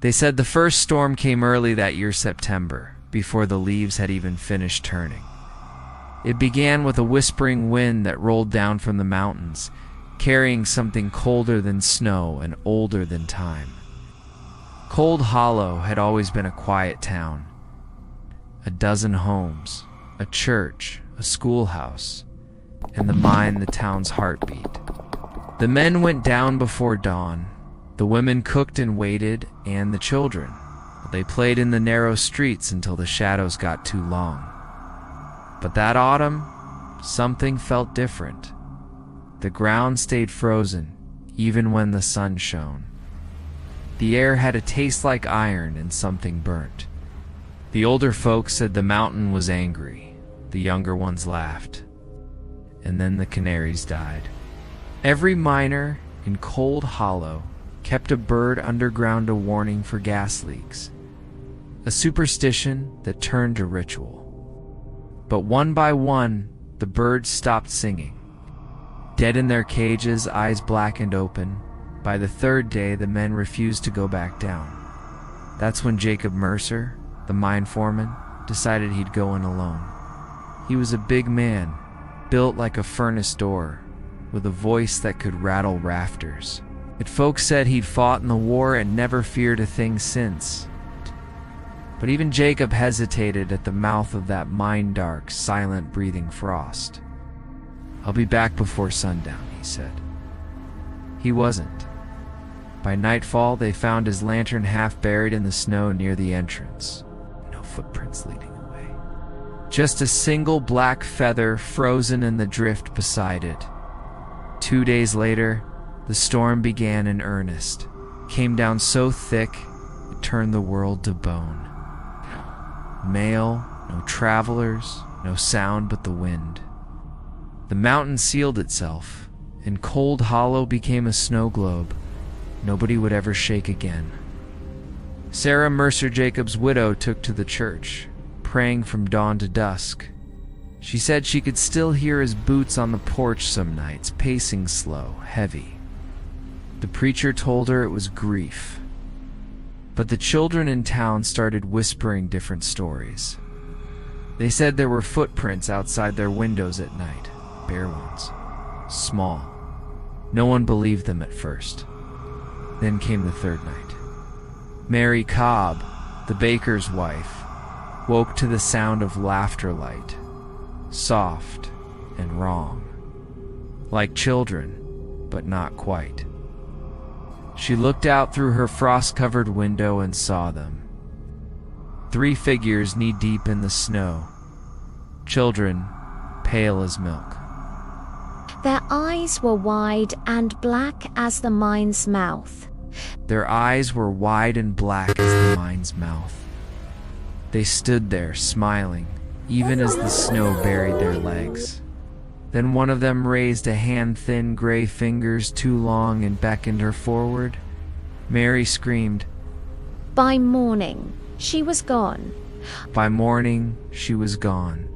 They said the first storm came early that year, September, before the leaves had even finished turning. It began with a whispering wind that rolled down from the mountains, carrying something colder than snow and older than time. Cold Hollow had always been a quiet town. A dozen homes, a church, a schoolhouse, and the mine the town's heartbeat. The men went down before dawn. The women cooked and waited, and the children. They played in the narrow streets until the shadows got too long. But that autumn, something felt different. The ground stayed frozen, even when the sun shone. The air had a taste like iron and something burnt. The older folks said the mountain was angry. The younger ones laughed. And then the canaries died. Every miner in Cold Hollow kept a bird underground, a warning for gas leaks. A superstition that turned to ritual. But one by one, the birds stopped singing. Dead in their cages, eyes blackened open. By the third day, the men refused to go back down. That's when Jacob Mercer, the mine foreman, decided he'd go in alone. He was a big man, built like a furnace door, with a voice that could rattle rafters. But folks said he'd fought in the war and never feared a thing since. But even Jacob hesitated at the mouth of that mine-dark, silent-breathing frost. "I'll be back before sundown," he said. He wasn't. By nightfall, they found his lantern half buried in the snow near the entrance. No footprints leading away. Just a single black feather frozen in the drift beside it. 2 days later, the storm began in earnest. Came down so thick, it turned the world to bone. Mail, no travelers, no sound but the wind. The mountain sealed itself, and Cold Hollow became a snow globe. Nobody would ever shake again. Sarah Mercer Jacob's widow took to the church, praying from dawn to dusk. She said she could still hear his boots on the porch some nights, pacing slow, heavy. The preacher told her it was grief. But the children in town started whispering different stories. They said there were footprints outside their windows at night, bare ones, small. No one believed them at first. Then came the third night. Mary Cobb, the baker's wife, woke to the sound of laughter light, soft and wrong, like children, but not quite. She looked out through her frost-covered window and saw them. 3 figures knee-deep in the snow. Children, pale as milk. Their eyes were wide and black as the mine's mouth. Their eyes were wide and black as the mine's mouth. They stood there, smiling, even as the snow buried their legs. Then one of them raised a hand, thin gray fingers too long, and beckoned her forward. Mary screamed. By morning, she was gone. By morning, she was gone.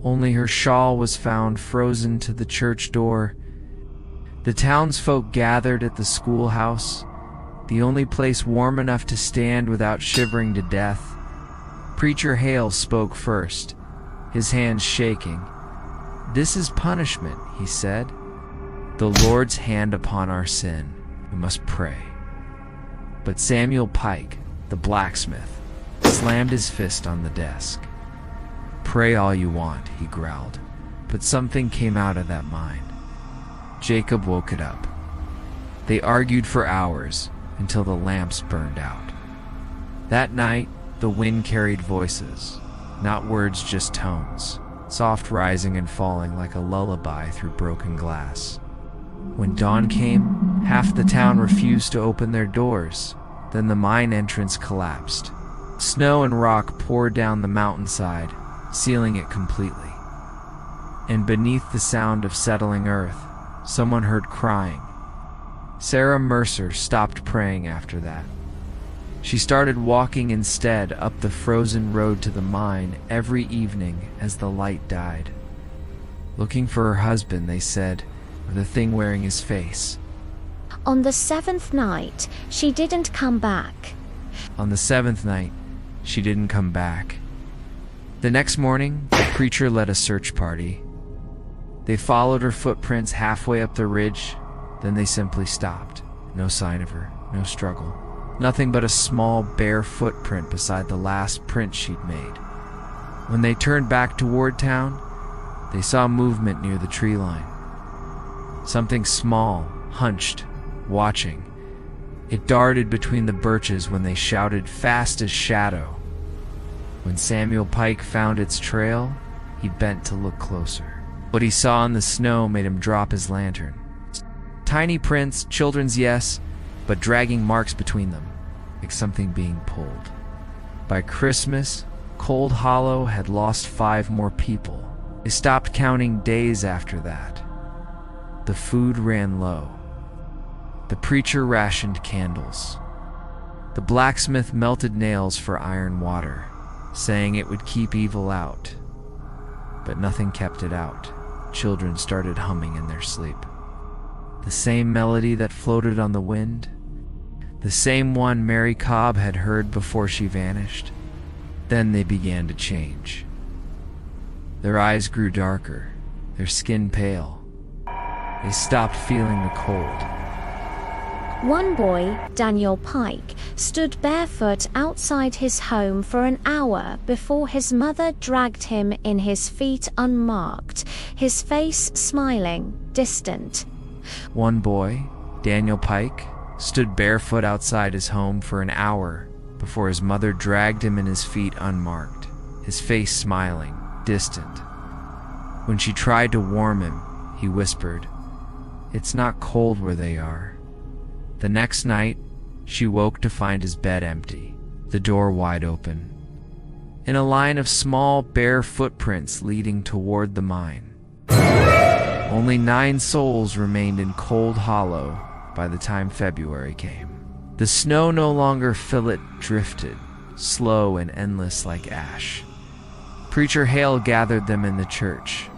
Only her shawl was found frozen to the church door. The townsfolk gathered at the schoolhouse, the only place warm enough to stand without shivering to death. Preacher Hale spoke first, his hands shaking. "This is punishment," he said. "The Lord's hand upon our sin. We must pray." But Samuel Pike, the blacksmith, slammed his fist on the desk. "Pray all you want," he growled, but something came out of that mind. Jacob woke it up. They argued for hours until the lamps burned out. That night, the wind carried voices, not words, just tones, soft rising and falling like a lullaby through broken glass. When dawn came, half the town refused to open their doors. Then the mine entrance collapsed. Snow and rock poured down the mountainside, sealing it completely. And beneath the sound of settling earth, someone heard crying. Sarah Mercer stopped praying after that. She started walking instead up the frozen road to the mine every evening as the light died. Looking for her husband, they said, or the thing wearing his face. On the 7th night, she didn't come back. On the seventh night, she didn't come back. The next morning, the preacher led a search party. They followed her footprints halfway up the ridge, then they simply stopped. No sign of her, no struggle. Nothing but a small, bare footprint beside the last print she'd made. When they turned back toward town, they saw movement near the tree line. Something small, hunched, watching. It darted between the birches when they shouted fast as shadow. When Samuel Pike found its trail, he bent to look closer. What he saw in the snow made him drop his lantern. Tiny prints, children's yes, but dragging marks between them, like something being pulled. By Christmas, Cold Hollow had lost 5 more people. They stopped counting days after that. The food ran low. The preacher rationed candles. The blacksmith melted nails for iron water, saying it would keep evil out. But nothing kept it out. Children started humming in their sleep. The same melody that floated on the wind, the same one Mary Cobb had heard before she vanished. Then they began to change. Their eyes grew darker, their skin pale. They stopped feeling the cold. One boy, Daniel Pike, stood barefoot outside his home for an hour before his mother dragged him in, his feet unmarked, his face smiling, distant. One boy, Daniel Pike, stood barefoot outside his home for an hour before his mother dragged him in, his feet unmarked, his face smiling, distant. When she tried to warm him, he whispered, "It's not cold where they are." The next night, she woke to find his bed empty, the door wide open, in a line of small, bare footprints leading toward the mine. Only 9 souls remained in Cold Hollow by the time February came. The snow no longer fillet drifted, slow and endless like ash. Preacher Hale gathered them in the church.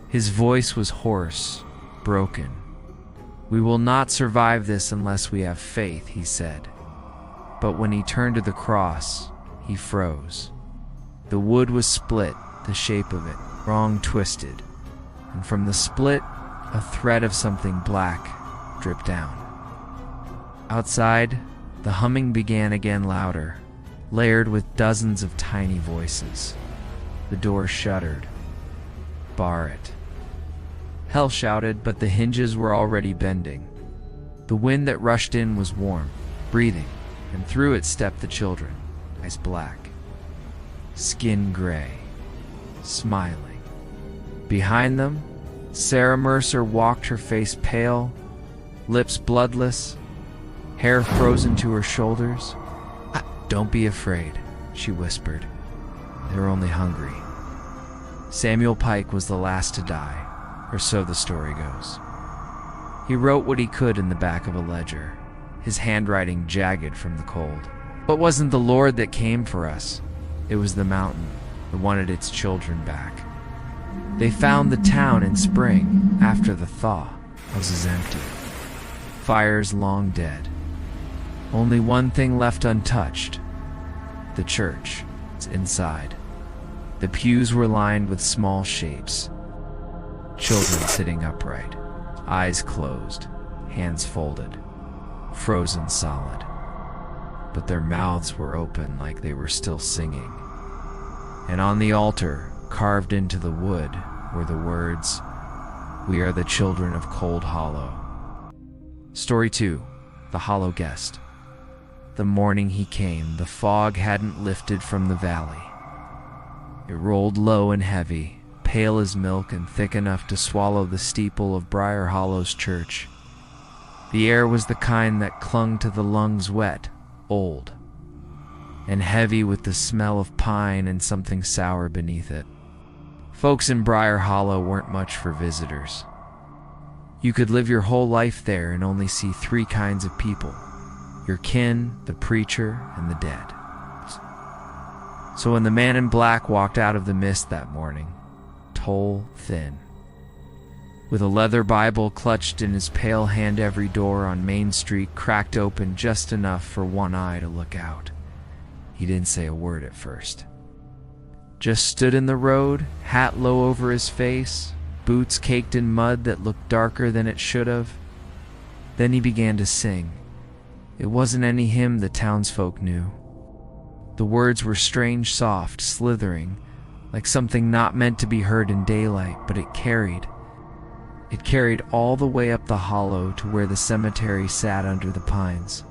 His voice was hoarse, broken. "We will not survive this unless we have faith," he said. But when he turned to the cross, he froze. The wood was split, the shape of it, wrong twisted, and from the split, a thread of something black dripped down. Outside, the humming began again louder, layered with dozens of tiny voices. The door shuddered. "Bar it." Hell shouted, but the hinges were already bending. The wind that rushed in was warm, breathing, and through it stepped the children, eyes black, skin gray, smiling. Behind them, Sarah Mercer walked, her face pale, lips bloodless, hair frozen to her shoulders. "Don't be afraid," she whispered. "They're only hungry." Samuel Pike was the last to die, or so the story goes. He wrote what he could in the back of a ledger, his handwriting jagged from the cold. But wasn't the Lord that came for us? It was the mountain that wanted its children back. They found the town in spring, after the thaw. Houses empty, fires long dead. Only one thing left untouched: the church. It's inside. The pews were lined with small shapes. Children sitting upright, eyes closed, hands folded, frozen solid. But their mouths were open like they were still singing. And on the altar, carved into the wood, were the words, "We are the children of Cold Hollow." Story 2, The Hollow Guest. The morning he came, the fog hadn't lifted from the valley. It rolled low and heavy, pale as milk and thick enough to swallow the steeple of Briar Hollow's church. The air was the kind that clung to the lungs, wet, old, and heavy with the smell of pine and something sour beneath it. Folks in Briar Hollow weren't much for visitors. You could live your whole life there and only see 3 kinds of people: your kin, the preacher, and the dead. So when the man in black walked out of the mist that morning, tall, thin, With a leather Bible clutched in his pale hand, every door on Main Street cracked open just enough for one eye to look out. He didn't say a word at first. Just stood in the road, hat low over his face, boots caked in mud that looked darker than it should have. Then he began to sing. It wasn't any hymn the townsfolk knew. The words were strange, soft, slithering, like something not meant to be heard in daylight, but it carried. It carried all the way up the hollow to where the cemetery sat under the pines.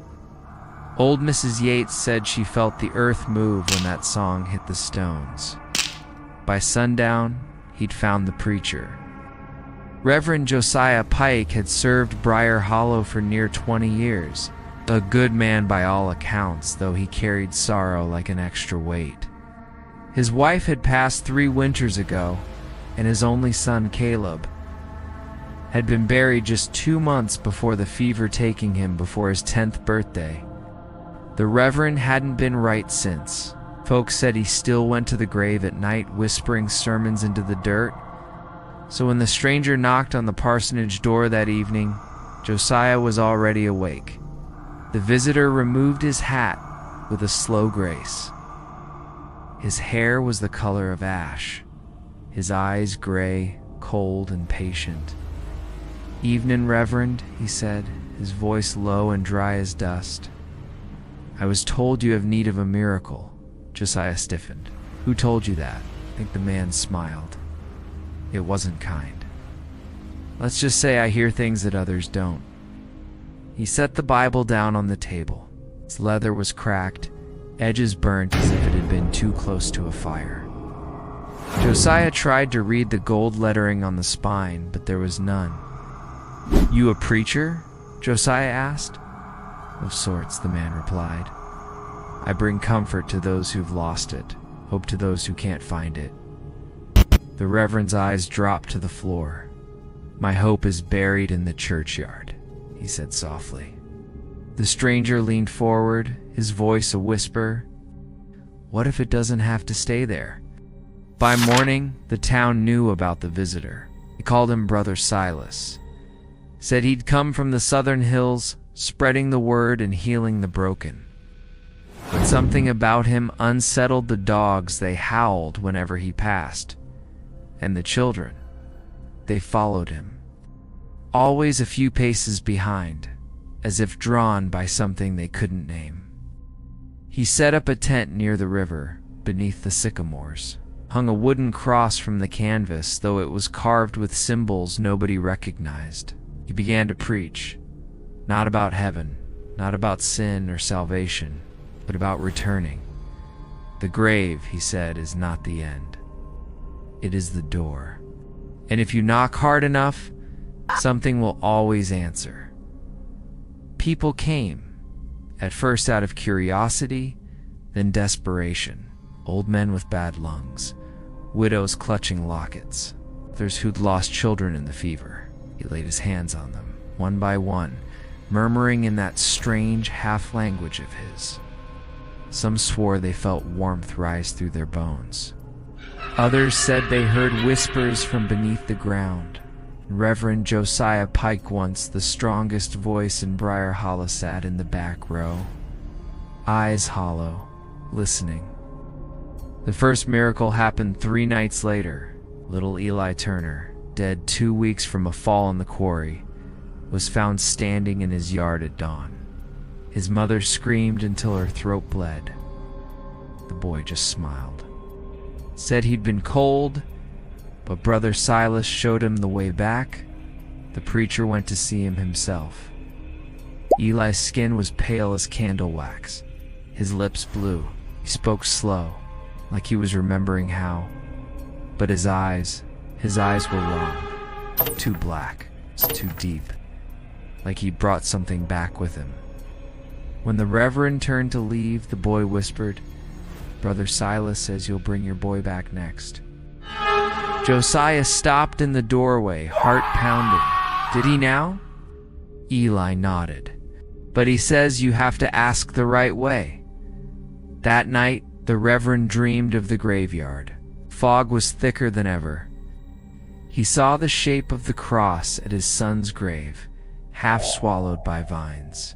Old Mrs. Yates said she felt the earth move when that song hit the stones. By sundown, he'd found the preacher. Reverend Josiah Pike had served Briar Hollow for near 20 years. A good man by all accounts, though he carried sorrow like an extra weight. His wife had passed 3 winters ago, and his only son, Caleb, had been buried just 2 months before the fever taking him before his 10th birthday. The Reverend hadn't been right since. Folks said he still went to the grave at night whispering sermons into the dirt. So when the stranger knocked on the parsonage door that evening, Josiah was already awake. The visitor removed his hat with a slow grace. His hair was the color of ash, his eyes gray, cold, and patient. "Evening, Reverend," he said, his voice low and dry as dust. "I was told you have need of a miracle." Josiah stiffened. "Who told you that?" I think the man smiled. It wasn't kind. "Let's just say I hear things that others don't." He set the Bible down on the table. Its leather was cracked, edges burnt as if it had been too close to a fire. Josiah tried to read the gold lettering on the spine, but there was none. "You a preacher?" Josiah asked. "Of sorts," the man replied. "I bring comfort to those who've lost it, hope to those who can't find it." The Reverend's eyes dropped to the floor. "My hope is buried in the churchyard," he said softly. The stranger leaned forward, his voice a whisper. "What if it doesn't have to stay there?" By morning, the town knew about the visitor. They called him Brother Silas. Said he'd come from the southern hills, spreading the word and healing the broken. But something about him unsettled the dogs. They howled whenever he passed. And the children, they followed him. Always a few paces behind, as if drawn by something they couldn't name. He set up a tent near the river, beneath the sycamores. Hung a wooden cross from the canvas, though it was carved with symbols nobody recognized. He began to preach, not about heaven, not about sin or salvation, but about returning. The grave, he said, is not the end. It is the door. And if you knock hard enough, something will always answer. People came, at first out of curiosity, then desperation. Old men with bad lungs, widows clutching lockets, others who'd lost children in the fever. He laid his hands on them, one by one, murmuring in that strange half-language of his. Some swore they felt warmth rise through their bones. Others said they heard whispers from beneath the ground. Reverend Josiah Pike, once the strongest voice in Briar Hollow, sat in the back row, eyes hollow, listening. The first miracle happened 3 nights later. Little Eli Turner, dead 2 weeks from a fall in the quarry, was found standing in his yard at dawn. His mother screamed until her throat bled. The boy just smiled. Said he'd been cold, but Brother Silas showed him the way back. The preacher went to see him himself. Eli's skin was pale as candle wax, his lips blue. He spoke slow, like he was remembering how. But his eyes were long, too black, too deep, like he brought something back with him. When the Reverend turned to leave, the boy whispered, "Brother Silas says you'll bring your boy back next." Josiah stopped in the doorway, heart pounding. "Did he now?" Eli nodded. "But he says you have to ask the right way." That night, the Reverend dreamed of the graveyard. Fog was thicker than ever. He saw the shape of the cross at his son's grave, half swallowed by vines.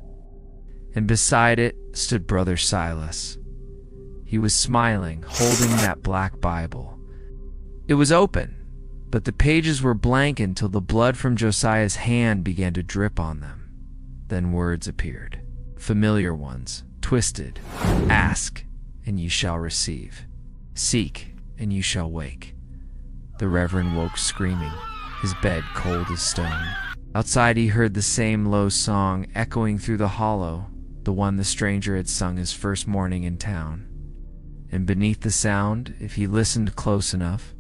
And beside it stood Brother Silas. He was smiling, holding that black Bible. It was open, but the pages were blank until the blood from Josiah's hand began to drip on them. Then words appeared, familiar ones, twisted. Ask, and ye shall receive. Seek, and you shall wake. The Reverend woke screaming, his bed cold as stone. Outside he heard the same low song echoing through the hollow, the one the stranger had sung his first morning in town. And beneath the sound, if he listened close enough,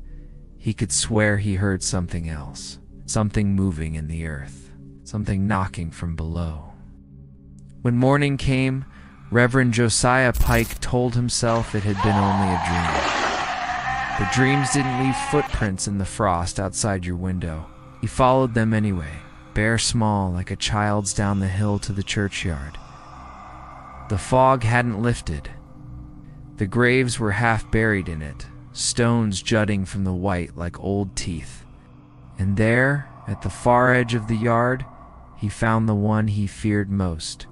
he could swear he heard something else, something moving in the earth, something knocking from below. When morning came, Reverend Josiah Pike told himself it had been only a dream. But dreams didn't leave footprints in the frost outside your window. He followed them anyway, bare small like a child's down the hill to the churchyard. The fog hadn't lifted. The graves were half buried in it, stones jutting from the white like old teeth. And there, at the far edge of the yard, he found the one he feared most,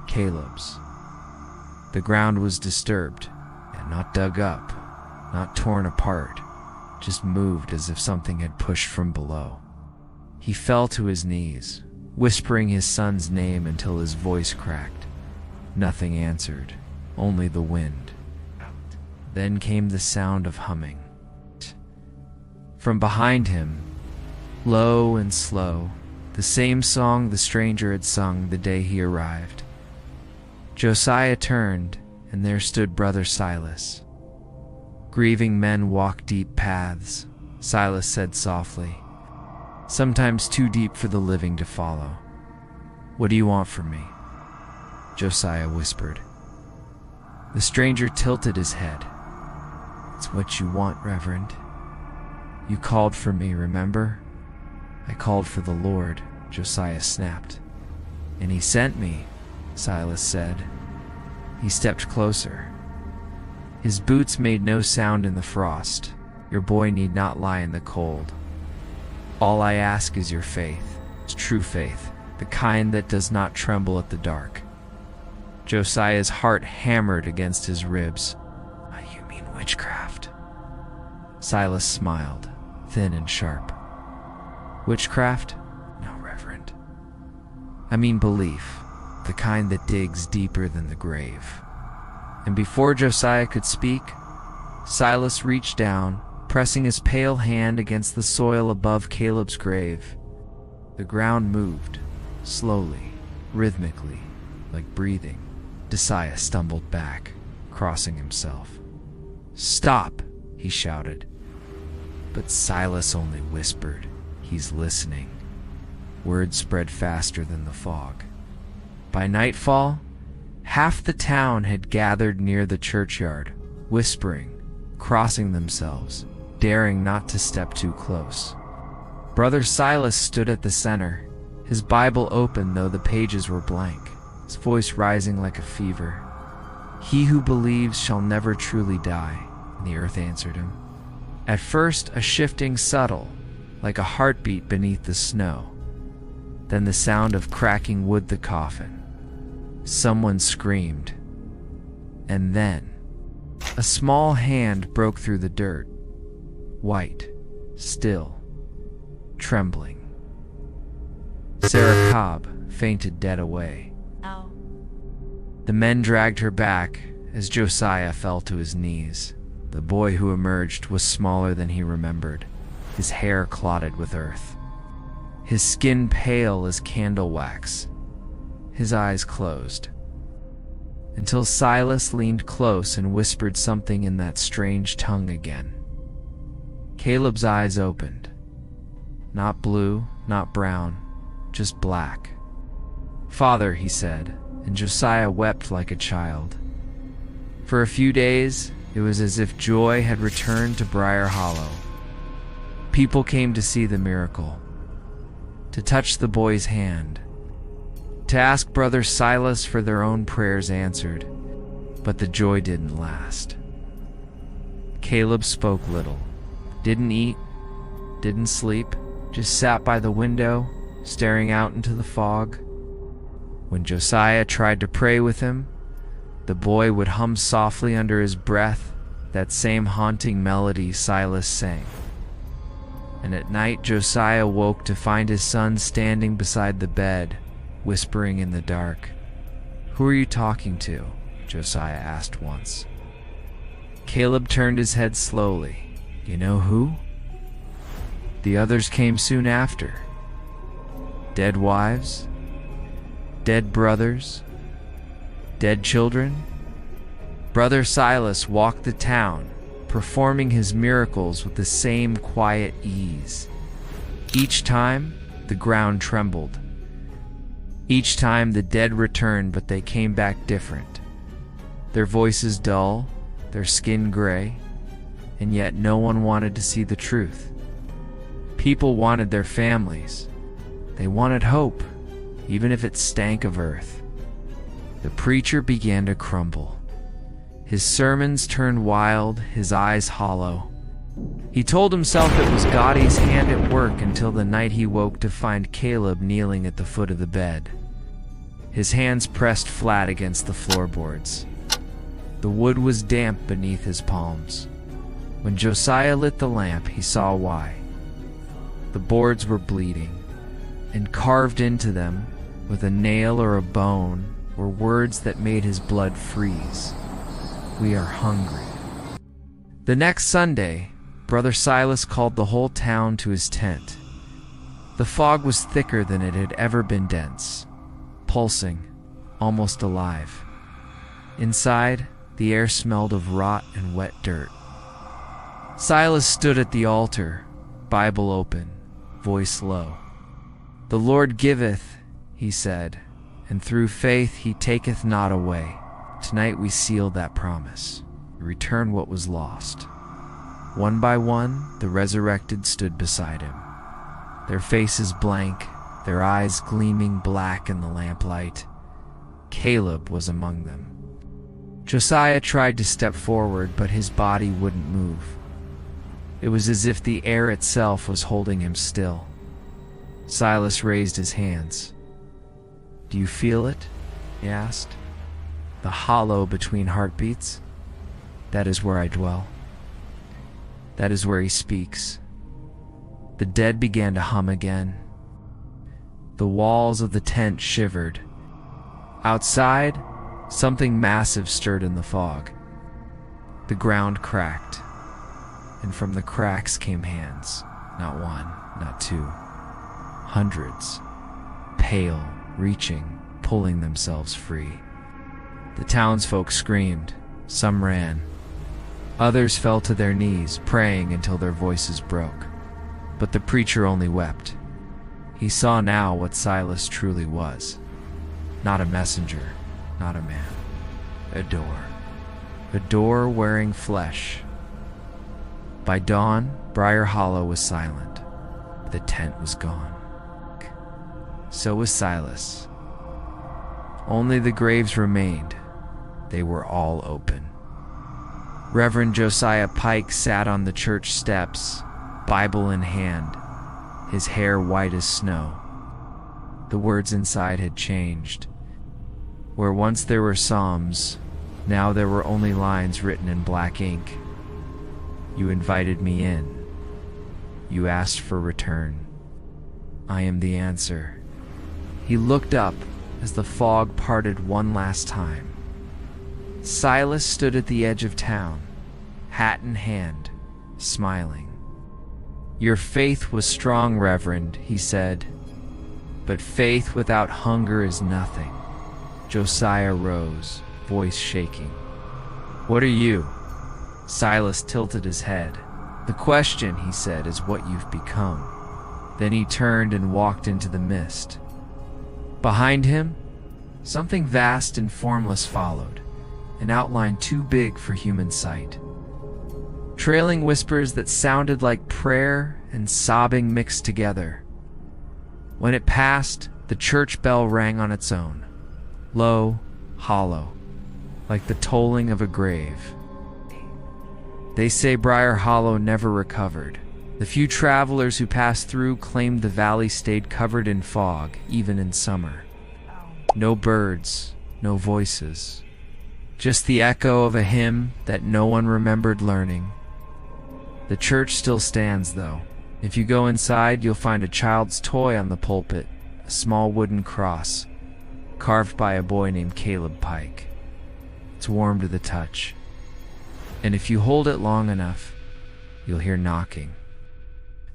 Caleb's. The ground was disturbed, and not dug up, not torn apart, just moved as if something had pushed from below. He fell to his knees, whispering his son's name until his voice cracked. Nothing answered, only the wind. Then came the sound of humming. From behind him, low and slow, the same song the stranger had sung the day he arrived. Josiah turned, and there stood Brother Silas. Grieving men walk deep paths, Silas said softly, sometimes too deep for the living to follow. What do you want from me? Josiah whispered. The stranger tilted his head. It's what you want, Reverend. You called for me, remember? I called for the Lord, Josiah snapped. And he sent me, Silas said. He stepped closer. His boots made no sound in the frost. Your boy need not lie in the cold. All I ask is your faith, true faith, the kind that does not tremble at the dark. Josiah's heart hammered against his ribs. You mean witchcraft? Silas smiled, thin and sharp. Witchcraft? No, Reverend. I mean belief, the kind that digs deeper than the grave. And before Josiah could speak, Silas reached down, pressing his pale hand against the soil above Caleb's grave. The ground moved, slowly, rhythmically, like breathing. Josiah stumbled back, crossing himself. Stop, he shouted. But Silas only whispered, he's listening. Words spread faster than the fog. By nightfall, half the town had gathered near the churchyard, whispering, crossing themselves, daring not to step too close. Brother Silas stood at the center, his Bible open though the pages were blank, his voice rising like a fever. He who believes shall never truly die, the earth answered him. At first a shifting subtle, like a heartbeat beneath the snow. Then the sound of cracking wood the coffin. Someone screamed. And then a small hand broke through the dirt. White, still, trembling. Sarah Cobb fainted dead away. Ow. The men dragged her back as Josiah fell to his knees. The boy who emerged was smaller than he remembered, his hair clotted with earth, his skin pale as candle wax, his eyes closed. Until Silas leaned close and whispered something in that strange tongue again. Caleb's eyes opened. Not blue, not brown, just black. Father, he said, and Josiah wept like a child. For a few days, it was as if joy had returned to Briar Hollow. People came to see the miracle, to touch the boy's hand, to ask Brother Silas for their own prayers answered, but the joy didn't last. Caleb spoke little, didn't eat, didn't sleep, just sat by the window, staring out into the fog. When Josiah tried to pray with him, the boy would hum softly under his breath that same haunting melody Silas sang. And at night Josiah woke to find his son standing beside the bed, whispering in the dark. "Who are you talking to?" Josiah asked once. Caleb turned his head slowly. "You know who?" The others came soon after. Dead wives, dead brothers, dead children. Brother Silas walked the town, performing his miracles with the same quiet ease. Each time, the ground trembled. Each time the dead returned, but they came back different. Their voices dull, their skin gray, and yet no one wanted to see the truth. People wanted their families. They wanted hope, even if it stank of earth. The preacher began to crumble. His sermons turned wild, his eyes hollow. He told himself it was God's hand at work until the night he woke to find Caleb kneeling at the foot of the bed. His hands pressed flat against the floorboards. The wood was damp beneath his palms. When Josiah lit the lamp, he saw why. The boards were bleeding, and carved into them, with a nail or a bone, were words that made his blood freeze. "We are hungry." The next Sunday, Brother Silas called the whole town to his tent. The fog was thicker than it had ever been dense, pulsing, almost alive. Inside, the air smelled of rot and wet dirt. Silas stood at the altar, Bible open, voice low. "The Lord giveth," he said, "and through faith he taketh not away. Tonight we seal that promise. We return what was lost." One by one, the resurrected stood beside him, their faces blank, their eyes gleaming black in the lamplight. Caleb was among them. Josiah tried to step forward, but his body wouldn't move. It was as if the air itself was holding him still. Silas raised his hands. "Do you feel it?" he asked. "The hollow between heartbeats? That is where I dwell. That is where he speaks." The dead began to hum again. The walls of the tent shivered. Outside, something massive stirred in the fog. The ground cracked, and from the cracks came hands. Not one, not two. Hundreds. Pale, reaching, pulling themselves free. The townsfolk screamed. Some ran. Others fell to their knees, praying until their voices broke. But the preacher only wept. He saw now what Silas truly was. Not a messenger, not a man. A door. A door wearing flesh. By dawn, Briar Hollow was silent. The tent was gone. So was Silas. Only the graves remained. They were all open. Reverend Josiah Pike sat on the church steps, Bible in hand, his hair white as snow. The words inside had changed. Where once there were psalms, now there were only lines written in black ink. "You invited me in. You asked for return. I am the answer." He looked up as the fog parted one last time. Silas stood at the edge of town, hat in hand, smiling. "Your faith was strong, Reverend," he said, "but faith without hunger is nothing." Josiah rose, voice shaking. "What are you?" Silas tilted his head. "The question," he said, "is what you've become." Then he turned and walked into the mist. Behind him, something vast and formless followed, an outline too big for human sight. Trailing whispers that sounded like prayer and sobbing mixed together. When it passed, the church bell rang on its own, low, hollow, like the tolling of a grave. They say Briar Hollow never recovered, The few travelers who passed through claimed the valley stayed covered in fog, even in summer. No birds, no voices. Just the echo of a hymn that no one remembered learning. The church still stands, though. If you go inside, you'll find a child's toy on the pulpit, a small wooden cross, carved by a boy named Caleb Pike. It's warm to the touch. And if you hold it long enough, you'll hear knocking.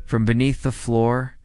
From beneath the floor,